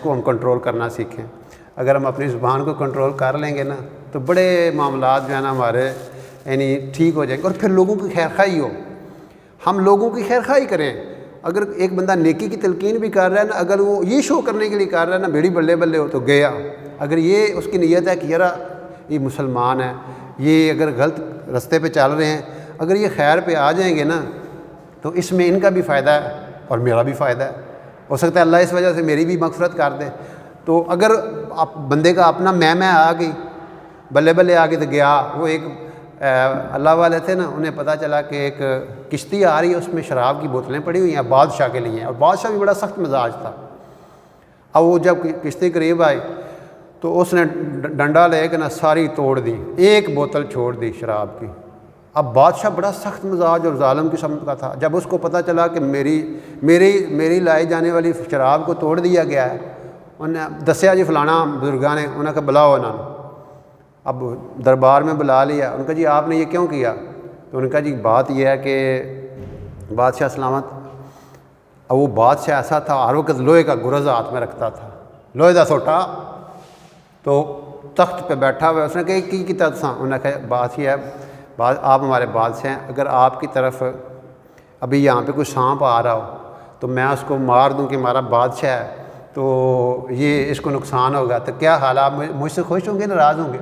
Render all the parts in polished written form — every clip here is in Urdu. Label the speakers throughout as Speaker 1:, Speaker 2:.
Speaker 1: کو ہم کنٹرول کرنا سیکھیں. اگر ہم اپنی زبان کو کنٹرول کر لیں گے نا تو بڑے معاملات جو ہے نا ہمارے یعنی ٹھیک ہو جائیں گے. اور پھر لوگوں کی خیر خواہی ہو, ہم لوگوں کی خیر خواہی کریں. اگر ایک بندہ نیکی کی تلقین بھی کر رہا ہے نا, اگر وہ یہ شو کرنے کے لیے کر رہا ہے نا بیڑی بلے بلے ہو تو گیا. اگر یہ اس کی نیت ہے کہ یار یہ مسلمان ہے, یہ اگر غلط رستے پہ چل رہے ہیں, اگر یہ خیر پہ آ جائیں گے نا تو اس میں ان کا بھی فائدہ ہے اور میرا بھی فائدہ ہے. ہو سکتا ہے اللہ اس وجہ سے میری بھی مغفرت کر دے. تو اگر بندے کا اپنا میں آ گئی, بلے بلے آ گئی تو گیا. وہ ایک اللہ والے تھے نا, انہیں پتہ چلا کہ ایک کشتی آ رہی ہے, اس میں شراب کی بوتلیں پڑی ہوئی ہیں بادشاہ کے لیے, اور بادشاہ بھی بڑا سخت مزاج تھا. اب وہ جب کشتی قریب آئی تو اس نے ڈنڈا لے کے نا ساری توڑ دی, ایک بوتل چھوڑ دی شراب کی. اب بادشاہ بڑا سخت مزاج اور ظالم قسم کا تھا. جب اس کو پتہ چلا کہ میری لائی جانے والی شراب کو توڑ دیا گیا ہے, انہیں دسیا جی فلانا بزرگاں نے, انہوں نے کہا بلاؤ انہوں نے. اب دربار میں بلا لیا, ان کا جی آپ نے یہ کیوں کیا؟ تو ان کا جی بات یہ ہے کہ بادشاہ سلامت. اب وہ بادشاہ ایسا تھا ہر وقت لوہے کا گرز ہاتھ میں رکھتا تھا, لوہے کا سوٹا, تو تخت پہ بیٹھا ہوا. اس نے کہا کی تساں؟ انہوں نے کہا بات یہ ہے آپ ہمارے بادشاہ ہیں, اگر آپ کی طرف ابھی یہاں پہ کوئی سانپ آ رہا ہو تو میں اس کو مار دوں کہ ہمارا بادشاہ ہے تو یہ اس کو نقصان ہوگا, تو کیا حال آپ مجھ سے خوش ہوں گے ناراض ہوں گے؟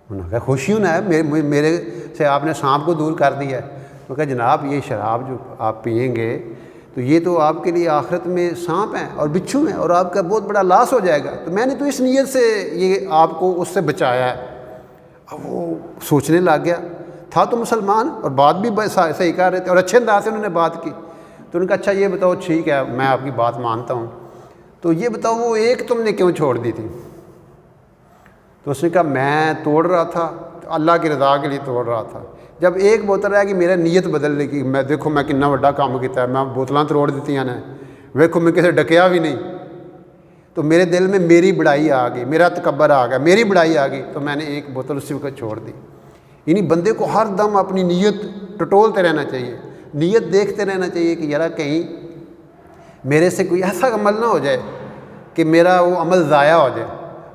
Speaker 1: انہوں نے کہا خوشی ہونا ہے, میرے سے آپ نے سانپ کو دور کر دیا ہے. تو کہا جناب یہ شراب جو آپ پئیں گے تو یہ تو آپ کے لیے آخرت میں سانپ ہیں اور بچھو ہیں اور آپ کا بہت بڑا لاس ہو جائے گا, تو میں نے تو اس نیت سے یہ آپ کو اس سے بچایا ہے. اب وہ سوچنے لگ گیا, تھا تو مسلمان اور بات بھی صحیح کر رہے تھے اور اچھے انداز سے انہوں نے بات کی. تو ان کا اچھا یہ بتاؤ, ٹھیک ہے میں آپ کی بات مانتا ہوں, تو یہ بتاؤ وہ ایک تم نے کیوں چھوڑ دی تھی؟ تو اس نے کہا میں توڑ رہا تھا اللہ کی رضا کے لیے توڑ رہا تھا. جب ایک بوتل رہ گئی میرا نیت بدلنے کی, میں دیکھو میں کتنا بڑا کام کیتا ہے, میں بوتلاں توڑ دیتی ہیں, ویکھو میں کسے ڈکیا بھی نہیں. تو میرے دل میں میری بڑائی آ گئی, میرا تکبر آ گیا, میری بڑائی آ گئی, تو میں نے ایک بوتل اسی وقت چھوڑ دی. یعنی بندے کو ہر دم اپنی نیت ٹٹولتے رہنا چاہیے, نیت دیکھتے رہنا چاہیے کہ یار کہیں میرے سے کوئی ایسا عمل نہ ہو جائے کہ میرا وہ عمل ضائع ہو جائے.